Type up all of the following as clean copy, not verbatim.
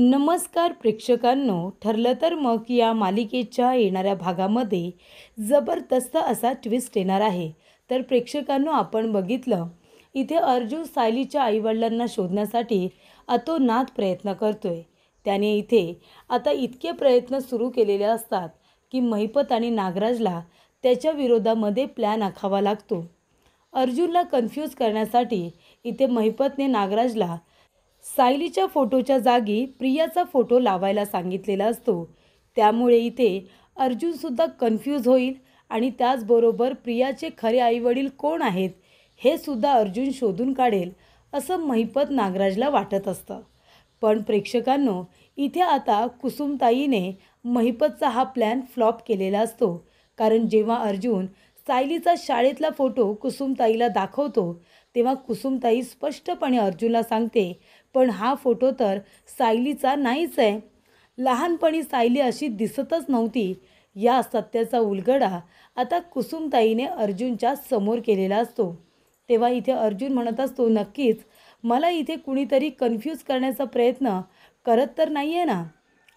नमस्कार प्रेक्षकांनो, ठरलं तर मग या मालिकेच्या येणाऱ्या भागामध्ये जबरदस्त असा ट्विस्ट येणार आहे. तर प्रेक्षकांनो, आपण बघितलं इथे अर्जुन सायलीच्या आईवडिलांना शोधण्यासाठी अतोनात प्रयत्न करतोय. त्याने इथे आता इतके प्रयत्न सुरू केलेले असतात की महिपत आणि नागराजला त्याच्या विरोधामध्ये प्लॅन आखावा लागतो. अर्जुनला कन्फ्यूज करण्यासाठी इथे महिपतने नागराजला सायलीच्या फोटोच्या जागी प्रियाचा फोटो लावायला सांगितलेला असतो. त्यामुळे इथे अर्जुनसुद्धा कन्फ्यूज होईल आणि त्याचबरोबर प्रियाचे खरे आईवडील कोण आहेत हे सुद्धा अर्जुन शोधून काढेल असं महिपत नागराजला वाटत असतं. पण प्रेक्षकांनो, इथे आता कुसुमताईने महिपतचा हा प्लॅन फ्लॉप केलेला असतो. कारण जेव्हा अर्जुन सायलीचा शाळेतला फोटो कुसुमताईला दाखवतो तेव्हा कुसुमताई स्पष्टपणे अर्जुनला सांगते, पण हा फोटो तर सायलीचा नाहीच आहे. लहानपणी सायली अशी दिसतच नव्हती. या सत्याचा उलगडा आता कुसुमताईने अर्जुनच्या समोर केलेला असतो. तेव्हा इथे अर्जुन म्हणत असतो, नक्कीच मला इथे कुणीतरी कन्फ्यूज करण्याचा प्रयत्न करत तर नाही आहे ना.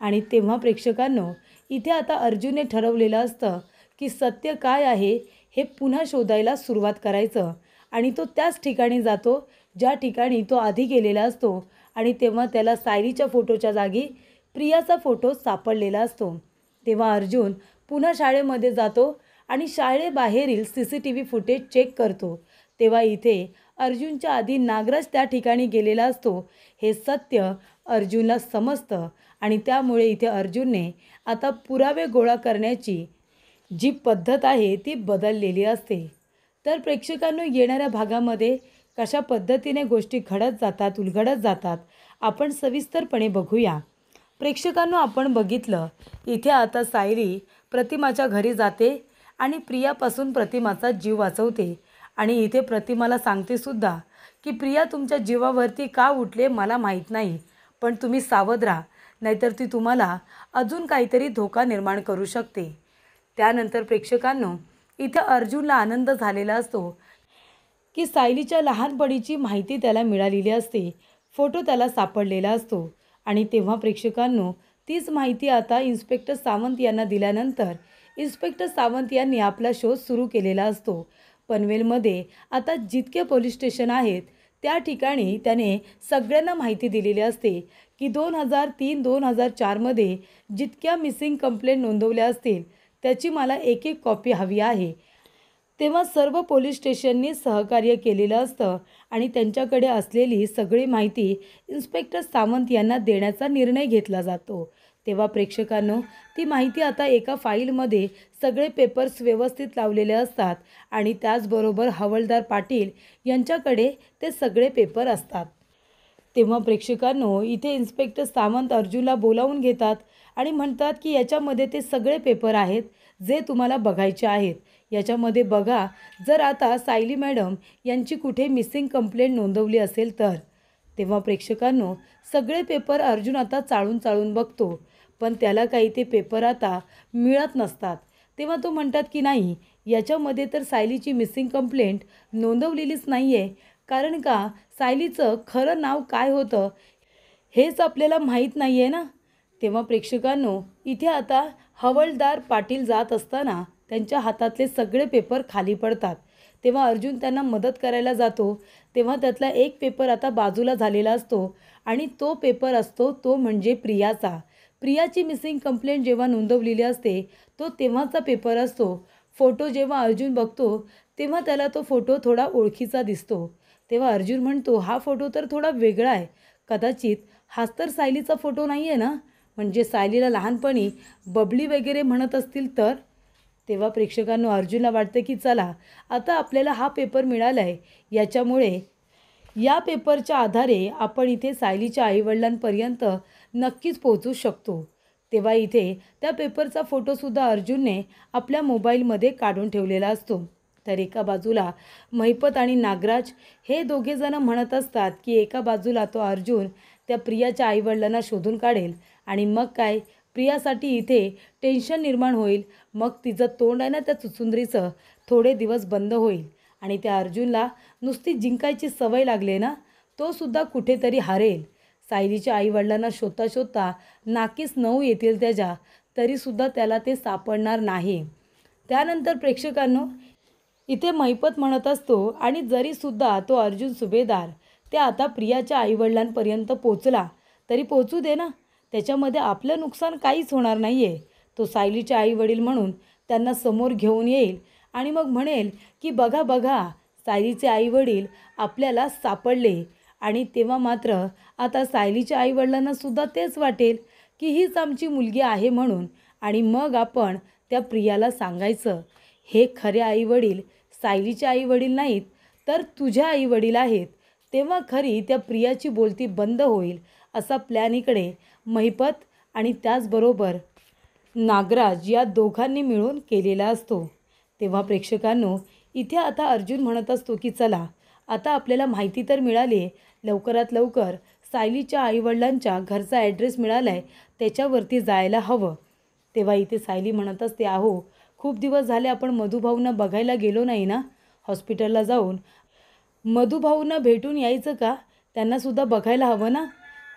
आणि तेव्हा प्रेक्षकांनो, इथे आता अर्जुनने ठरवलेलं असतं की सत्य काय आहे हे पुन्हा शोधायला सुरुवात करायचं. आणि तो त्याच ठिकाणी जातो ज्या ठिकाणी तो आधी गेलेला असतो. आणि तेव्हा त्याला सायलीच्या फोटोच्या जागी प्रियाचा फोटो सापडलेला असतो. तेव्हा अर्जुन पुन्हा शाळेमध्ये जातो आणि शाळेबाहेरील CCTV फुटेज चेक करतो. तेव्हा इथे अर्जुनच्या आधी नागराज त्या ठिकाणी गेलेला असतो. हे सत्य अर्जुनला समजतं आणि त्यामुळे इथे अर्जुनने आता पुरावे गोळा करण्याची जी पद्धत आहे ती बदललेली असते. तर प्रेक्षकांनो, येणाऱ्या भागामध्ये कशा पद्धतीने गोष्टी घडत जातात, उलगडत जातात, आपण सविस्तरपणे बघूया. प्रेक्षकांनो, आपण बघितलं इथे आता सायली प्रतिमाच्या घरी जाते आणि प्रियापासून प्रतिमाचा जीव वाचवते. आणि इथे प्रतिमाला सांगते सुद्धा की प्रिया तुमच्या जीवावरती का उठले मला माहीत नाही, पण तुम्ही सावध राहा, नाहीतर ती तुम्हाला अजून काहीतरी धोका निर्माण करू शकते. त्यानंतर प्रेक्षकांनो, इथे अर्जुनला आनंद झालेला असतो की सायलीच्या लहानपणीची माहिती त्याला मिळालेली असते. फोटो त्याला सापडलेला असतो. आणि तेव्हा प्रेक्षकांनो, तीच माहिती आता इन्स्पेक्टर सावंत यांना दिल्यानंतर इन्स्पेक्टर सावंत यांनी आपला शोध सुरू केलेला असतो. पनवेलमध्ये आता जितके पोलीस स्टेशन आहेत त्या ठिकाणी त्याने सगळ्यांना माहिती दिलेली असते की 2003-2004मध्ये जितक्या मिसिंग कंप्लेंट नोंदवल्या असतील त्याची मला एक कॉपी हवी आहे. तेव्हा सर्व पोलीस स्टेशननी सहकार्य केलेलं असतं आणि त्यांच्याकडे असलेली सगळी माहिती इन्स्पेक्टर सावंत यांना देण्याचा निर्णय घेतला जातो. तेव्हा प्रेक्षकांनो, ती माहिती आता एका फाईलमध्ये सगळे पेपर्स व्यवस्थित लावलेले असतात आणि त्याचबरोबर हवालदार पाटील यांच्याकडे ते सगळे पेपर असतात. तेव्हा प्रेक्षकांनो, इथे इन्स्पेक्टर सावंत अर्जुनला बोलावून घेतात आणि म्हणतात की याच्यामध्ये ते सगळे पेपर आहेत जे तुम्हाला बघायचे आहेत. याच्यामध्ये बघा, जर आता सायली मॅडम यांची कुठे मिसिंग कंप्लेंट नोंदवली असेल तर. तेव्हा प्रेक्षकांनो, सगळे पेपर अर्जुन आता चाळून बघतो, पण त्याला काही ते पेपर आता मिळत नसतात. तेव्हा तो म्हणतात की नाही, याच्यामध्ये तर सायलीची मिसिंग कंप्लेंट नोंदवलेलीच नाही आहे. कारण का, सायलीचं खरं नाव काय होतं हेच आपल्याला माहीत नाही आहे ना. तेव्हा प्रेक्षकांनो, इथे आता हवालदार पाटील जात असताना त्यांच्या हातातले सगळे पेपर खाली पडतात. तेव्हा अर्जुन त्यांना मदत करायला जातो. तेव्हा त्यातला एक पेपर आता बाजूला झालेला असतो आणि तो पेपर असतो तो म्हणजे प्रियाचा. प्रियाची मिसिंग कंप्लेंट जेव्हा नोंदवलेली असते तो तेव्हाचा पेपर असतो. फोटो जेव्हा अर्जुन बघतो तेव्हा त्याला तो फोटो थोडा ओळखीचा दिसतो. तेव्हा अर्जुन म्हणतो, हा फोटो तर थोडा वेगळा आहे, कदाचित हाच तर सायलीचा फोटो नाही आहे ना. म्हणजे सायलीला लहानपणी बबली वगैरे म्हणत असतील तर. तेव्हा प्रेक्षकांनो, अर्जुनला वाटतं की चला, आता आपल्याला हा पेपर मिळाला आहे, याच्यामुळे या पेपरच्या आधारे आपण इथे सायलीच्या आईवडिलांपर्यंत नक्कीच पोहोचू शकतो. तेव्हा इथे त्या पेपरचा फोटोसुद्धा अर्जुनने आपल्या मोबाईलमध्ये काढून ठेवलेला असतो. तर एका बाजूला महिपत आणि नागराज हे दोघेजणं म्हणत असतात की एका बाजूला तो अर्जुन त्या प्रियाच्या आईवडिलांना शोधून काढेल आणि मग काय, प्रियासाठी इथे टेन्शन निर्माण होईल. मग तिचं तोंड आहे ना त्या चुचुंदरीचं थोडे दिवस बंद होईल आणि त्या अर्जुनला नुसती जिंकायची सवय लागले ना, तो सुद्धा कुठेतरी हारेल. सायलीच्या आईवडिलांना शोधता शोधता नाकीस 9 येतील त्याच्या, तरीसुद्धा त्याला ते सापडणार नाही. त्यानंतर प्रेक्षकांनो, इथे महिपत म्हणत असतो आणि जरीसुद्धा तो अर्जुन सुभेदार ते आता प्रियाच्या आईवडिलांपर्यंत पोचला तरी पोचू दे ना, त्याच्यामध्ये आपलं नुकसान काहीच होणार नाही आहे. तो सायलीचे आईवडील म्हणून त्यांना समोर घेऊन येईल आणि मग म्हणेल की बघा बघा, सायलीचे आईवडील आपल्याला सापडले. आणि तेव्हा मात्र आता सायलीच्या आईवडिलांनासुद्धा तेच वाटेल की हीच आमची मुलगी आहे म्हणून. आणि मग आपण त्या प्रियाला सांगायचं, हे खरे आईवडील सायलीचे आईवडील नाहीत तर तुझ्या आईवडील आहेत. तेव्हा खरी त्या प्रियाची बोलती बंद होईल. असा प्लॅन इकडे महिपत आणि त्याचबरोबर नागराज या दोघांनी मिळून केलेला असतो. तेव्हा प्रेक्षकांनो, इथे आता अर्जुन म्हणत असतो की चला आता आपल्याला माहिती तर मिळाली आहे, लवकरात लवकर सायलीच्या आईवडिलांच्या घरचा ॲड्रेस मिळाला आहे, त्याच्यावरती जायला हवं. तेव्हा इथे सायली म्हणत असते, अहो खूप दिवस झाले आपण मधुभाऊंना बघायला गेलो नाही ना, हॉस्पिटलला जाऊन मधुभाऊंना भेटून यायचं का, त्यांनासुद्धा बघायला हवं ना.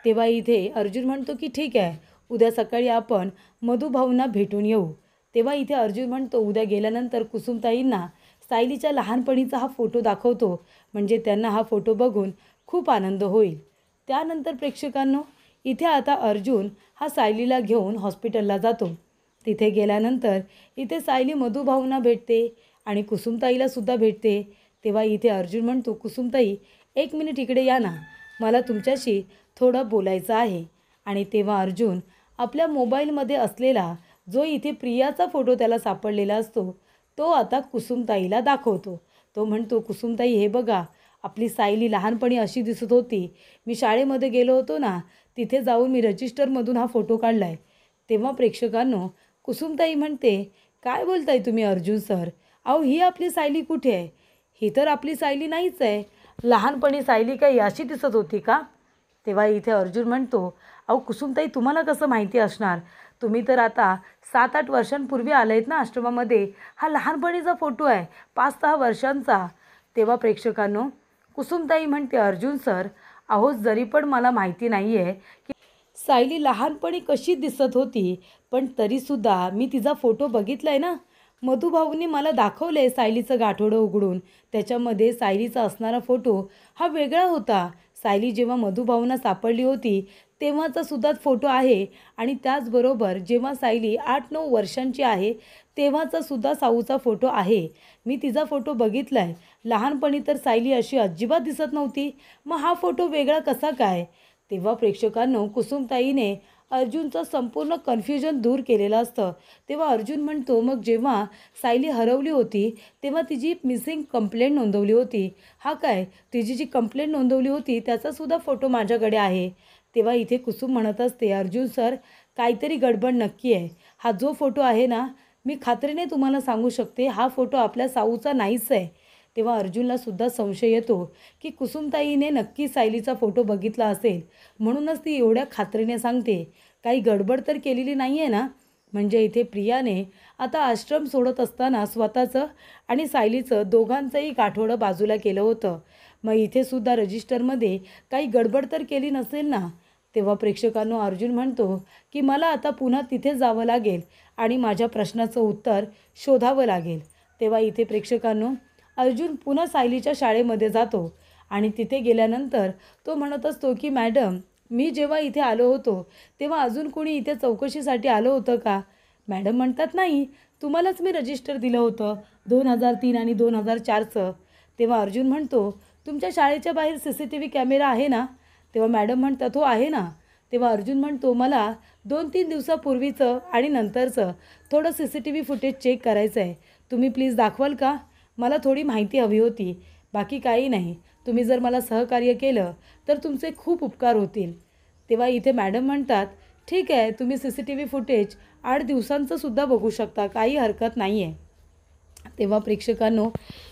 तेव्हा इथे अर्जुन म्हणतो की ठीक आहे, उद्या सकाळी आपण मधुभाऊंना भेटून येऊ. तेव्हा इथे अर्जुन म्हणतो उद्या गेल्यानंतर कुसुमताईंना सायलीच्या लहानपणीचा हा फोटो दाखवतो, म्हणजे त्यांना हा फोटो बघून खूप आनंद होईल. त्यानंतर प्रेक्षकांनो, इथे आता अर्जुन हा सायलीला घेऊन हॉस्पिटलला जातो. तिथे गेल्यानंतर इथे सायली मधुभाऊंना भेटते आणि कुसुमताईलासुद्धा भेटते. तेव्हा इथे अर्जुन म्हणतो, कुसुमताई 1 मिनिट इकडे या ना, मला तुमच्याशी थोडं बोलायचं आहे. आणि तेव्हा अर्जुन आपल्या मोबाईलमध्ये असलेला जो इथे प्रियाचा फोटो त्याला सापडलेला असतो तो आता कुसुमताईला दाखवतो. तो म्हणतो, कुसुमताई हे बघा, आपली सायली लहानपणी अशी दिसत होती. मी शाळेमध्ये गेलो होतो ना, तिथे जाऊन मी रजिस्टरमधून हा फोटो काढला आहे. तेव्हा प्रेक्षकांनो, कुसुमताई म्हणते, काय बोलताय तुम्ही अर्जुन सर, अहो ही आपली सायली कुठे आहे, ही तर आपली सायली नाहीच आहे. लहानपणी सायली काही अशी दिसत होती का. तेव्हा इथे अर्जुन म्हणतो, अहो कुसुमताई तुम्हाला कसं माहिती असणार, तुम्ही तर आता 7-8 वर्षांपूर्वी आलायत ना आश्रमामध्ये, हा लहानपणीचा फोटो आहे 5-6 वर्षांचा. तेव्हा प्रेक्षकांनो, कुसुमताई म्हणते, अर्जुन सर अहो जरी पण मला माहिती नाही आहे की सायली लहानपणी कशी दिसत होती, पण तरीसुद्धा मी तिचा फोटो बघितला आहे ना, मधुभाऊंनी मला दाखवलं आहे सायलीचं गाठोडं उघडून, त्याच्यामध्ये सायलीचा असणारा फोटो हा वेगळा होता. सायली जेव्हा मधुभाऊंना सापडली होती तेव्हाचा सुद्धा फोटो आहे आणि त्याचबरोबर जेव्हा सायली 8-9 वर्षांची आहे तेव्हाचा सुद्धा साऊचा फोटो आहे. मी तिचा फोटो बघितला आहे. लहानपणी तर सायली अशी अजिबात दिसत नव्हती, मग हा फोटो वेगळा कसा काय. तेव्हा प्रेक्षकांनो, कुसुमताईने अर्जुनचं संपूर्ण कन्फ्युजन दूर केलेलं असतं. तेव्हा अर्जुन म्हणतो, मग जेव्हा सायली हरवली होती तेव्हा तिची मिसिंग कंप्लेंट नोंदवली होती, हा काय तिची जी कंप्लेंट नोंदवली होती त्याचासुद्धा फोटो माझ्याकडे आहे. तेव्हा इथे कुसुम म्हणत असते, अर्जुन सर काहीतरी गडबड नक्की आहे. हा जो फोटो आहे ना, मी खात्रीने तुम्हाला सांगू शकते हा फोटो आपल्या साऊचा नाहीच आहे. तेव्हा अर्जुनला सुद्धा संशय येतो की कुसुमताईने नक्की सायलीचा फोटो बघितला असेल, म्हणूनच ती एवढ्या खात्रीने सांगते. काही गडबड तर केलेली नाही आहे ना. म्हणजे इथे प्रियाने आता आश्रम सोडत असताना स्वतःचं आणि सायलीचं दोघांचंही गाठोडं बाजूला केलं होतं. मग इथे सुद्धा रजिस्टरमध्ये काही गडबड तर केली नसेल ना. तेव्हा प्रेक्षकांनो, अर्जुन म्हणतो की मला आता पुन्हा तिथे जावं लागेल आणि माझ्या प्रश्नाचं उत्तर शोधावं लागेल. तेव्हा इथे प्रेक्षकांनो, अर्जुन पुन्हा सायलीच्या शाळेमध्ये जातो आणि तिथे गेल्यानंतर तो म्हणत असतो की मॅडम, मी जेव्हा इथे आलो होतो तेव्हा अजून कोणी इथे चौकशीसाठी आलं होतं का. मॅडम म्हणतात, नाही, तुम्हालाच मी रजिस्टर दिलं होतं 2003 आणि 2004चं. तेव्हा अर्जुन म्हणतो, तुमच्या शाळेच्या बाहेर CCTV कॅमेरा आहे ना. तेव्हा मॅडम म्हणतात, हो आहे ना. तेव्हा अर्जुन म्हणतो, मला 2-3 दिवसापूर्वीचं आणि नंतरचं थोडं CCTV फुटेज चेक करायचं आहे, तुम्ही प्लीज दाखवाल का. मला थोडी माहिती हवी होती, बाकी काही नाही. तुम्ही जर मला सहकार्य केलं तर तुमचे खूप उपकार होतील. तेव्हा इथे मॅडम म्हणतात, ठीक आहे, तुम्ही CCTV फुटेज 8 दिवसांचं सुद्धा बघू शकता, काही हरकत नाही आहे. तेव्हा प्रेक्षकांनो,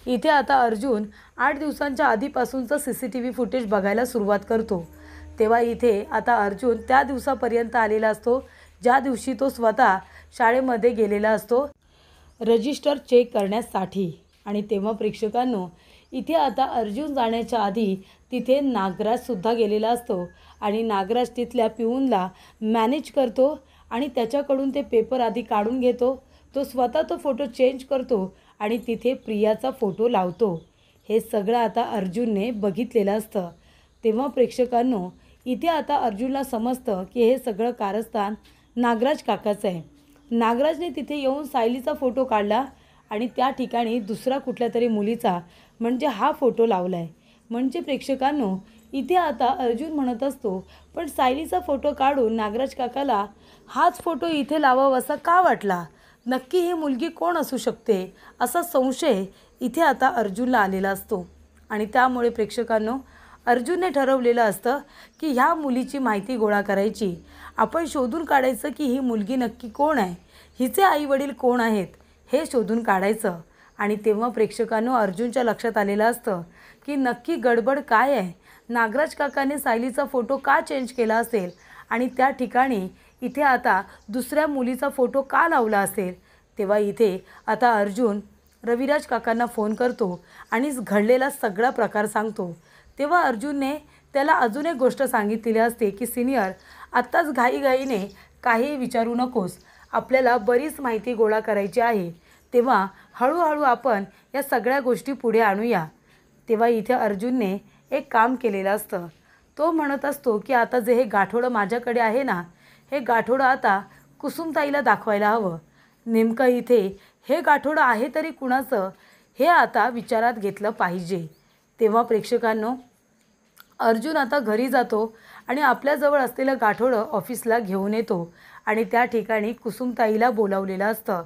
इथे आता अर्जुन 8 दिवसांच्या आधीपासूनचं CCTV फुटेज बघायला सुरुवात करतो. तेव्हा इथे आता अर्जुन त्या दिवसापर्यंत आलेला असतो ज्या दिवशी तो स्वतः शाळेमध्ये गेलेला असतो रजिस्टर चेक करण्यासाठी. आणि तेव्हा प्रेक्षकांनो, इथे आता अर्जुन जाण्याच्या आधी तिथे नागराजसुद्धा गेलेला असतो आणि नागराज तिथल्या पिऊनला मॅनेज करतो आणि त्याच्याकडून ते पेपर आधी काढून घेतो. तो स्वतः तो फोटो चेंज करतो आणि तिथे प्रियाचा फोटो लावतो. हे सगळं आता अर्जुनने बघितलेलं असतं. तेव्हा प्रेक्षकांनो, इथे आता अर्जुनला समजतं की हे सगळं कारस्थान नागराज काकाचं आहे. नागराजने तिथे येऊन सायलीचा फोटो काढला आणि त्या ठिकाणी दुसरा कुठल्या तरी मुलीचा म्हणजे हा फोटो लावला आहे. म्हणजे प्रेक्षकांनो, इथे आता अर्जुन म्हणत असतो, पण सायलीचा फोटो काढून नागराज काकाला हाच फोटो इथे लावावासा का वाटला? नक्की ही मुलगी कोण असू शकते? असा संशय इथे आता अर्जुनला आलेला असतो. आणि त्यामुळे प्रेक्षकांनो, अर्जुनने ठरवलेलं असतं की ह्या मुलीची माहिती गोळा करायची. आपण शोधून काढायचं की ही मुलगी नक्की कोण आहे, हिचे आईवडील कोण आहेत हे शोधून काढायचं. आणि तेव्हा प्रेक्षकांनो, अर्जुनच्या लक्षात आलेलं असतं की नक्की गडबड काय आहे. नागराज काकाने सायलीचा फोटो का चेंज केला असेल आणि त्या ठिकाणी इथे आता दुसऱ्या मुलीचा फोटो का लावला असेल. तेव्हा इथे आता अर्जुन रविराज काकांना फोन करतो आणि घडलेला सगळा प्रकार सांगतो. तेव्हा अर्जुनने त्याला अजून एक गोष्ट सांगितलेली असते की सिनियर, आत्ताच घाईघाईने काही विचारू नकोस, आपल्याला बरीच माहिती गोळा करायची आहे. तेव्हा हळूहळू आपण या सगळ्या गोष्टी पुढे आणूया. तेव्हा इथे अर्जुनने एक काम केलेलं असतं. तो म्हणत असतो की आता जे हे गाठोडं माझ्याकडे आहे ना, हे गाठोडं आता कुसुमताईला दाखवायला हवं. नेमकं इथे हे गाठोडं आहे तरी कुणाचं हे आता विचारात घेतलं पाहिजे. तेव्हा प्रेक्षकांनो, अर्जुन आता घरी जातो आणि आपल्याजवळ असलेलं गाठोडं ऑफिसला घेऊन येतो आणि त्या ठिकाणी कुसुमताईला बोलावलेलं असतं.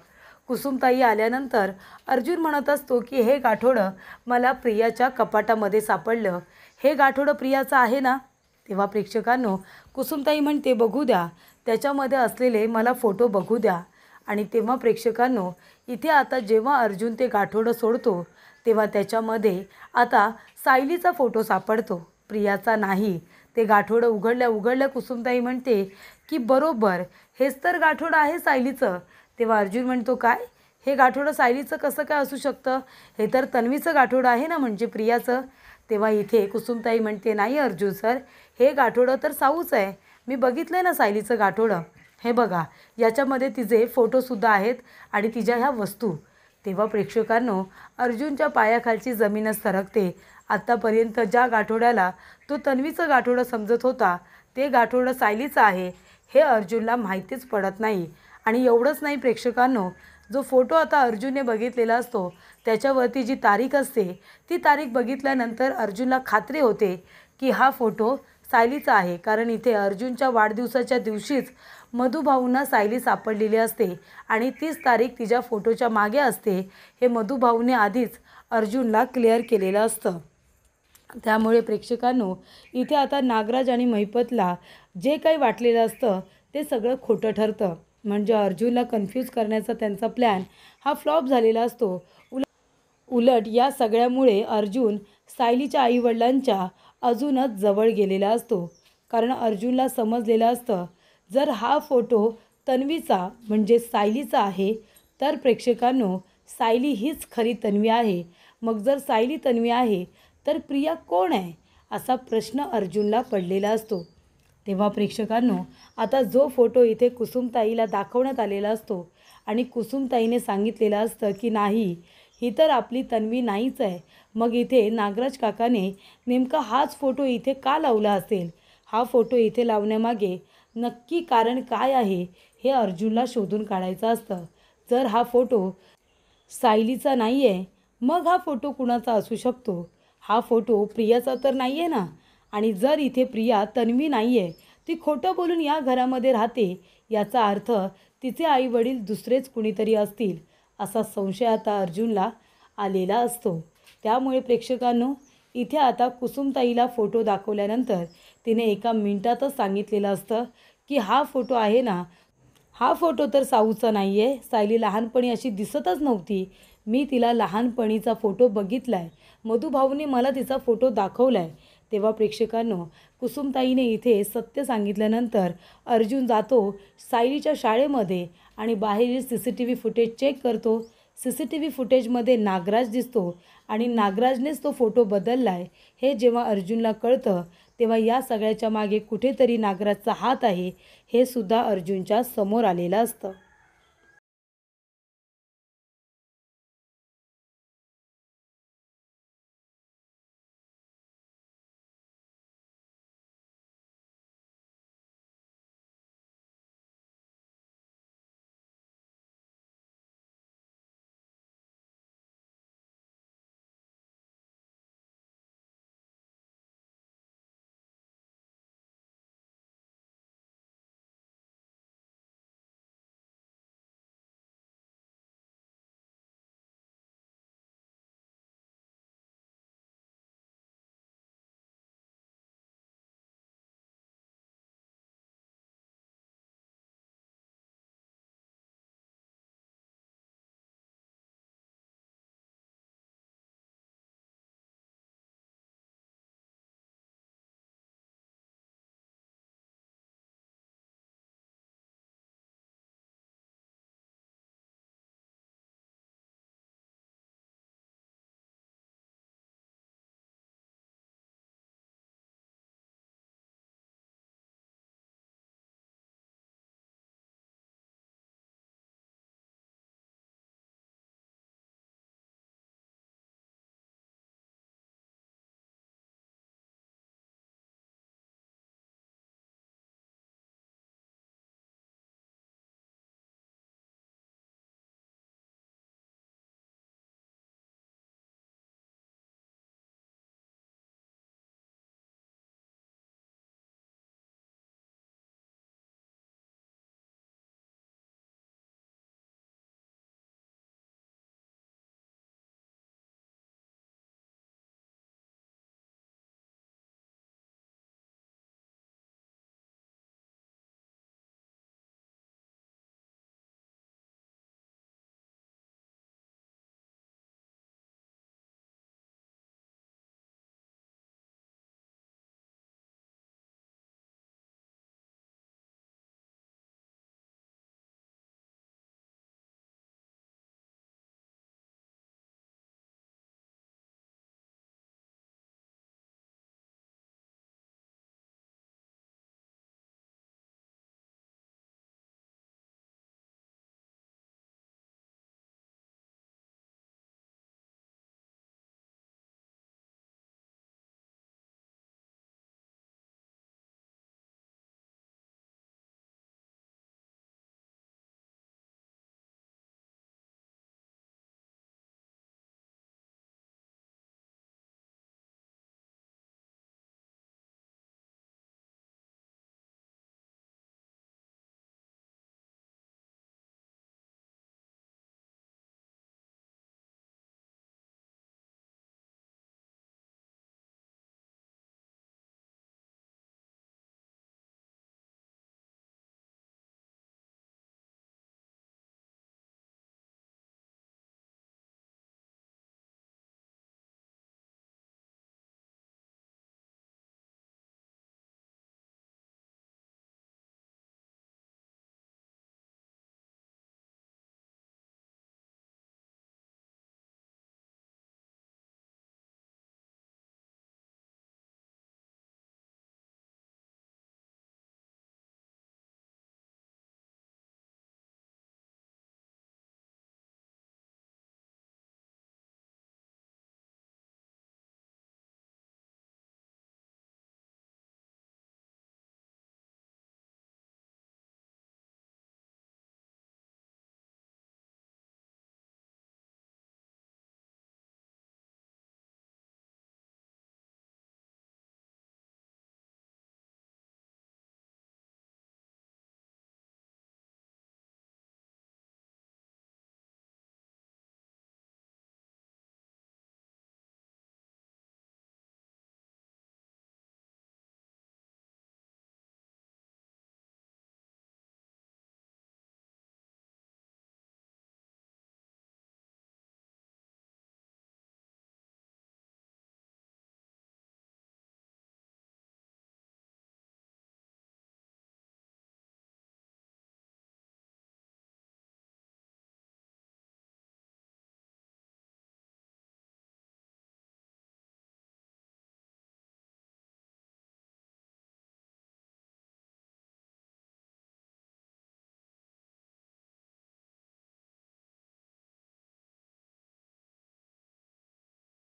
कुसुमताई आल्यानंतर अर्जुन म्हणत असतो की हे गाठोडं मला प्रियाच्या कपाटामध्ये सापडलं. हे गाठोडं प्रियाचं आहे ना? तेव्हा प्रेक्षकांनो, कुसुमताई म्हणते बघू द्या, त्याच्यामध्ये असलेले मला फोटो बघू द्या. आणि तेव्हा प्रेक्षकांनो, इथे आता जेव्हा अर्जुन ते गाठोडं सोडतो तेव्हा त्याच्यामध्ये आता सायलीचा फोटो सापडतो, प्रियाचा नाही. ते गाठोडं उघडल्या कुसुमताई म्हणते की बरोबर हेच तर गाठोडं आहे सायलीचं. तेव्हा अर्जुन म्हणतो काय, हे गाठोडं सायलीचं कसं काय असू शकतं? हे तर तन्वीचं गाठोडं आहे ना, म्हणजे प्रियाचं. तेव्हा इथे कुसुमताई म्हणते नाही अर्जुन सर, हे गाठोडं तर साऊचं आहे. मी बघितलं ना सायलीचं गाठोडं, हे बघा, याच्यामध्ये तिचे फोटोसुद्धा आहेत आणि तिच्या ह्या वस्तू. तेव्हा प्रेक्षकांनो, अर्जुनच्या पायाखालची जमीनच सरकते. आत्तापर्यंत ज्या गाठोड्याला तो तन्वीचं गाठोडं समजत होता, ते गाठोडं सायलीचं आहे हे अर्जुनला माहितीच पडत नाही. आणि एवढंच नाही प्रेक्षकांनो, जो फोटो आता अर्जुनने बघितलेला असतो त्याच्यावरती जी तारीख असते, ती तारीख बघितल्यानंतर अर्जुनला खात्री होते की हा फोटो सायलीचा आहे. कारण इथे अर्जुनच्या वाढदिवसाच्या दिवशीच मधुभाऊंना सायली सापडलेली असते आणि तीच तारीख तिच्या फोटोच्या मागे असते. हे मधुभाऊने आधीच अर्जुनला क्लिअर केलेलं असतं. त्यामुळे प्रेक्षकांनो, इथे आता नागराज आणि महिपतला जे काही वाटलेलं असतं ते सगळं खोटं ठरतं. म्हणजे अर्जुनला कन्फ्यूज करण्याचा त्यांचा प्लॅन हा फ्लॉप झालेला असतो. उलट या सगळ्यामुळे अर्जुन सायलीच्या आईवडिलांच्या अजूनच जवळ गेलेला असतो. कारण अर्जुनला समजलेलं असतं, जर हा फोटो तन्वीचा म्हणजे सायलीचा आहे तर प्रेक्षकांनो, सायली हीच खरी तन्वी आहे. मग जर सायली तन्वी आहे तर प्रिया कोण आहे, असा प्रश्न अर्जुनला पडलेला असतो. तेव्हा प्रेक्षकांनो, आता जो फोटो इथे कुसुमताईला दाखवण्यात आलेला असतो आणि कुसुमताईने सांगितलेलं असतं की नाही, ही तर आपली तन्वी नाहीच आहे. मग इथे नागराज काकाने नेमका हाच फोटो इथे का लावला असेल? हा फोटो इथे लावण्यामागे नक्की कारण काय आहे हे अर्जुनला शोधून काढायचं असतं. जर हा फोटो सायलीचा नाही आहे, मग हा फोटो कुणाचा असू शकतो? हा फोटो प्रियाचा तर नाही आहे ना. आणि जर इथे प्रिया तन्वी नाही आहे, ती खोटं बोलून या घरामध्ये राहते, याचा अर्थ तिचे आईवडील दुसरेच कुणीतरी असतील, असा संशय आता अर्जुनला आलेला असतो. त्यामुळे प्रेक्षकांनो, इथे आता कुसुमताईला फोटो दाखवल्यानंतर तिने एका मिनिटातच सांगितलेलं असतं की हा फोटो आहे ना, हा फोटो तर साऊचा नाही आहे. सायली लहानपणी अशी दिसतच नव्हती. मी तिला लहानपणीचा फोटो बघितला आहे. मधुभाऊने मला तिचा फोटो दाखवला आहे. तेव्हा प्रेक्षकांनो, कुसुमताईने इथे सत्य सांगितल्यानंतर अर्जुन जातो सायलीच्या शाळेमध्ये आणि बाहेरील CCTV फुटेज चेक करतो. CCTV फुटेजमध्ये नागराज दिसतो आणि नागराजनेच तो फोटो बदलला आहे हे जेव्हा अर्जुनला कळतं तेव्हा या सगळ्याच्या मागे कुठेतरी नागराजचा हात आहे हे सुद्धा अर्जुनच्या समोर आलेलं असतं.